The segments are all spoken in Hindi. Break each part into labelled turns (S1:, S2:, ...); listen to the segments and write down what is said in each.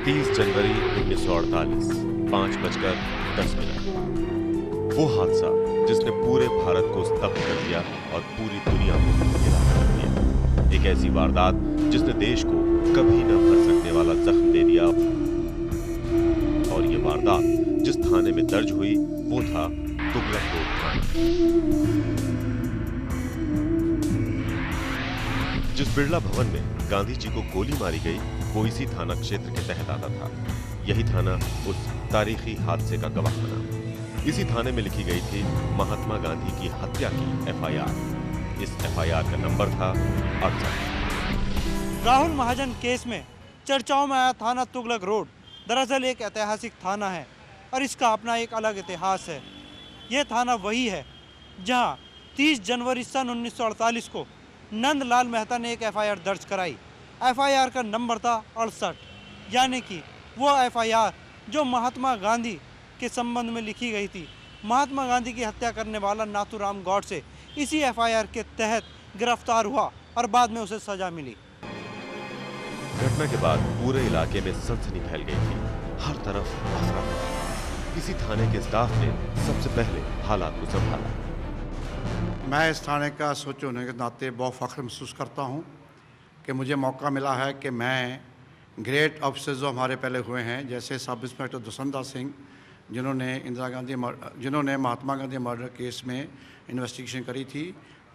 S1: 30 जनवरी 1948 5:10। वो हादसा जिसने पूरे भारत को स्तब्ध कर दिया और पूरी दुनिया को हिला कर दिया। एक ऐसी वारदात जिसने देश को कभी न भर सकने वाला जख्म दे दिया। और ये वारदात जिस थाने में दर्ज हुई वो था तुगलक रोड थाना। जिस बिरला भवन में गांधी जी को गोली मारी गई वो इसी थाना क्षेत्र के तहत आता था। यही थाना उस तारीखी हादसे का गवाह बना। इसी थाने में लिखी गई थी महात्मा गांधी की हत्या की एफआईआर। इस एफआईआर का नंबर था 68।
S2: राहुल महाजन केस में चर्चाओं में आया थाना तुगलक रोड दरअसल एक ऐतिहासिक थाना है और इसका अपना एक अलग इतिहास है। यह थाना वही है जहां 30 जनवरी सन 1948 को नंदलाल मेहता ने एक एफआईआर दर्ज कराई। एफआईआर का नंबर था 68, यानी कि वो एफआईआर जो महात्मा गांधी के संबंध में लिखी गई थी। महात्मा गांधी की हत्या करने वाला नाथूराम गॉडसे इसी एफआईआर के तहत गिरफ्तार हुआ और बाद में उसे सजा मिली।
S1: घटना के बाद पूरे इलाके में सनसनी फैल गई थी। हर तरफ अफरा-तफरी। इसी थाने के स्टाफ ने सबसे पहले हालात को संभाला।
S3: मैं इस थाने का सोच होने के नाते बहुत फख्र महसूस करता हूँ कि मुझे मौका मिला है कि मैं ग्रेट ऑफिसर्स जो हमारे पहले हुए हैं, जैसे सब इंस्पेक्टर दुसंदा सिंह जिन्होंने महात्मा गांधी मर्डर केस में इन्वेस्टिगेशन करी थी,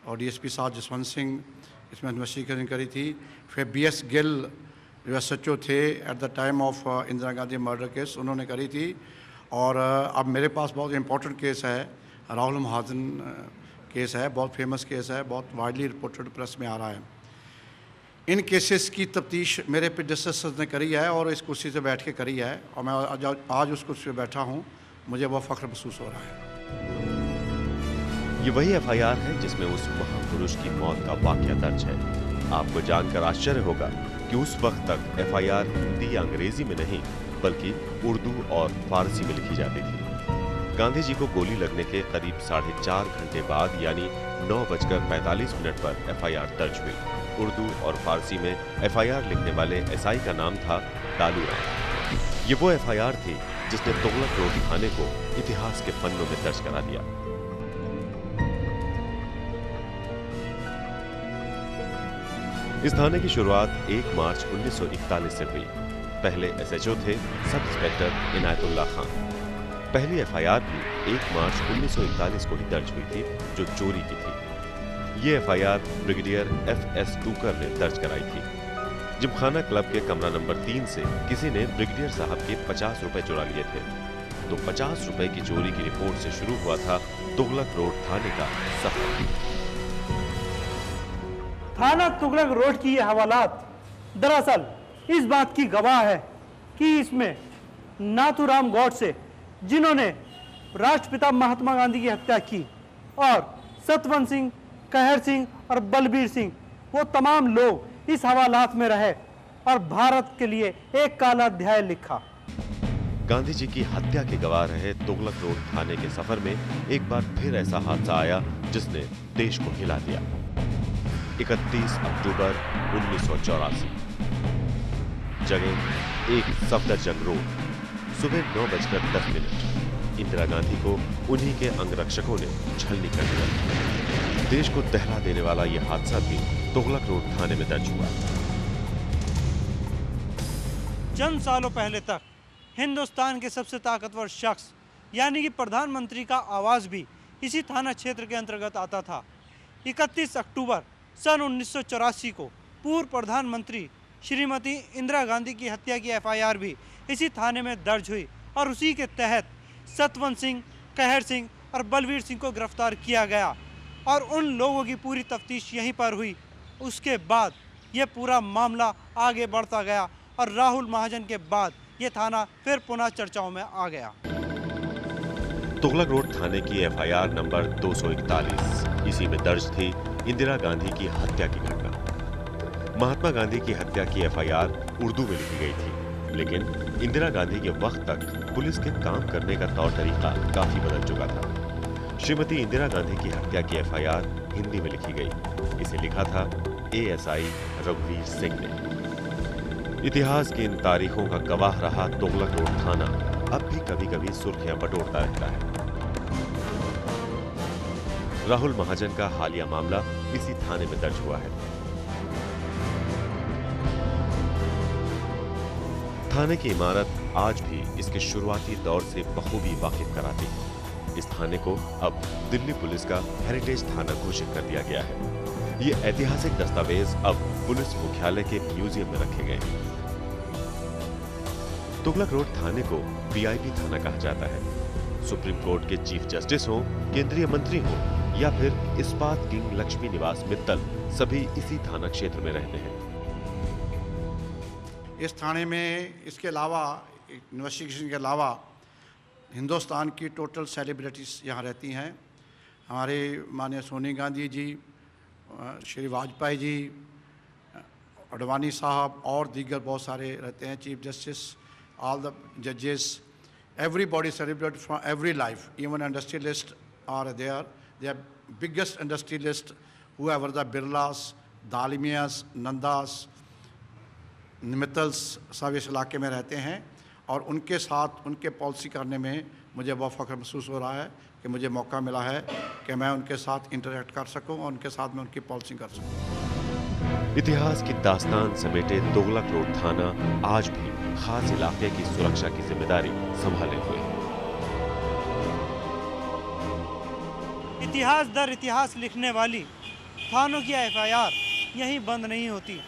S3: और डीएसपी साहब जसवंत सिंह इसमें इन्वेस्टिगेशन करी थी। फिर बीएस गिल जो एसएचओ थे at the time of Indira Gandhi murder case, उन्होंने करी थी। और अब मेरे पास बहुत इंपॉर्टेंट केस है, राहुल महाजन केस है, बहुत फेमस केस है, बहुत वाइडली रिपोर्टेड प्रेस में आ रहा है। इन केसेस की तफ्तीश मेरे प्रेडेसेसर्स ने करी है और इस कुर्सी से बैठ के करी है, और मैं आज उस कुर्सी पे बैठा हूँ। मुझे बहुत फख्र महसूस हो रहा है।
S1: ये वही एफआईआर है जिसमें उस महापुरुष की मौत का वाकया दर्ज है। आपको जानकर आश्चर्य होगा कि उस वक्त तक एफआईआर हिंदी या अंग्रेजी में नहीं बल्कि उर्दू और फारसी में लिखी जाती थी। गांधी जी को गोली लगने के करीब 4.5 घंटे बाद यानी 9:45 पर एफआईआर दर्ज हुई। उर्दू और फारसी में एफआईआर लिखने वाले एसआई का नाम था डालू राम। ये वो एफआईआर थी जिसने तुगलक रोड थाने को इतिहास के पन्नों में दर्ज करा दिया। इस थाने की शुरुआत 1 मार्च 1941 से हुई। पहले एसएचओ थे सब इंस्पेक्टर इनायतुल्लाह खान। पहली एफआईआर भी 1 मार्च 1941 को ही दर्ज हुई थी, जो चोरी की थी। ये एफआईआर ब्रिगेडियर एफएस टूकर ने दर्ज कराई थी। जिमखाना क्लब के कमरा नंबर 3 से किसी ने ब्रिगेडियर साहब के 50 रुपए चुरा लिए थे। तो 50 रुपए की चोरी की रिपोर्ट से शुरू हुआ था तुगलक रोड थाने का सफर।
S2: थाना तुगलक रोड की ये हवालात दरअसल इस बात की गवाह है कि इसमें नाथूराम गॉडसे, जिन्होंने राष्ट्रपिता महात्मा गांधी की हत्या की, और सतवंत सिंह, कहर सिंह और बलबीर सिंह, वो तमाम लोग इस हवालात में रहे और भारत के लिए एक काला अध्याय लिखा।
S1: गांधी जी की हत्या के गवाह रहे तुगलक रोड थाने के सफर में एक बार फिर ऐसा हादसा आया जिसने देश को हिला दिया। 31 अक्टूबर 1984, जगह एक सफदरजंग रोड, सुबह 9:10। इंदिरा गांधी को उन्हीं के अंगरक्षकों ने छलनी कर दिया। देश को दहला देने वाला यह हादसा भी तुगलक रोड थाने में दर्ज हुआ।
S2: चंद सालों पहले तक हिंदुस्तान के सबसे ताकतवर शख्स यानी कि प्रधानमंत्री का आवाज भी इसी थाना क्षेत्र के अंतर्गत आता था। 31 अक्टूबर सन 1984 को पूर्व प्रधानमंत्री श्रीमती इंदिरा गांधी की हत्या की एफआईआर भी इसी थाने में दर्ज हुई और उसी के तहत सतवंत सिंह, कहर सिंह और बलबीर सिंह को गिरफ्तार किया गया और उन लोगों की पूरी तफ्तीश यहीं पर हुई। उसके बाद यह पूरा मामला आगे बढ़ता गया और राहुल महाजन के बाद यह थाना फिर पुनः चर्चाओं में आ गया।
S1: तुगलक रोड थाने की एफआईआर नंबर 241, इसी में दर्ज थी इंदिरा गांधी की हत्या की घटना। महात्मा गांधी की हत्या की एफआईआर उर्दू में लिखी गई थी, लेकिन इंदिरा गांधी के वक्त तक पुलिस के काम करने का तौर तरीका काफी बदल चुका था। श्रीमती इंदिरा गांधी की हत्या की एफआईआर हिंदी में लिखी गई। इसे लिखा था एएसआई रघुवीर सिंह ने। इतिहास की इन तारीखों का गवाह रहा तुगलक रोड थाना अब भी कभी-कभी सुर्खियां बटोरता रहता है। राहुल महाजन का हालिया मामला इसी थाने में दर्ज हुआ है। थाने की इमारत आज भी इसके शुरुआती दौर से बखूबी वाकिफ कराती है। इस थाने को अब दिल्ली पुलिस का हेरिटेज थाना घोषित कर दिया गया है। ये ऐतिहासिक दस्तावेज अब पुलिस मुख्यालय के म्यूजियम में रखे गए हैं। तुगलक रोड थाने को वीआईपी थाना कहा जाता है। सुप्रीम कोर्ट के चीफ जस्टिस हो, केंद्रीय मंत्री हो या फिर इस्पात किंग लक्ष्मी निवास मित्तल, सभी इसी थाना क्षेत्र में रहते हैं।
S3: इस थाने में इसके अलावा इन्वेस्टिगेशन के अलावा हिंदुस्तान की टोटल सेलिब्रिटीज़ यहाँ रहती हैं। हमारे माननीय सोनिया गांधी जी, श्री वाजपेयी जी, अडवाणी साहब और दीगर बहुत सारे रहते हैं, chief justice, all the judges, everybody celebrated from every life, even industrialists are there. They are biggest industrialists, whoever the Birlas, Dalmias, Nandas, Mittals, सब इस इलाके में रहते हैं और उनके साथ उनके पॉलिसी करने में मुझे बहुत फख्र महसूस हो रहा है कि मुझे मौका मिला है कि मैं उनके साथ इंटरेक्ट कर सकूं और उनके साथ मैं उनकी पॉलिसी कर सकूं।
S1: इतिहास की दास्तान समेटे तुगलक रोड थाना आज भी खास इलाके की सुरक्षा की जिम्मेदारी संभाले हुए है।
S2: इतिहास दर इतिहास लिखने वाली थानों की एफआईआर यहीं बंद नहीं होती।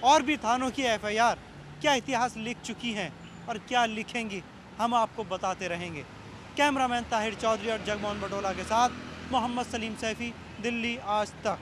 S2: और भी थानों की एफआईआर क्या इतिहास लिख चुकी हैं और क्या लिखेंगी, हम आपको बताते रहेंगे। कैमरामैन ताहिर चौधरी और जगमोहन बटोला के साथ मोहम्मद सलीम सैफी, दिल्ली आज तक।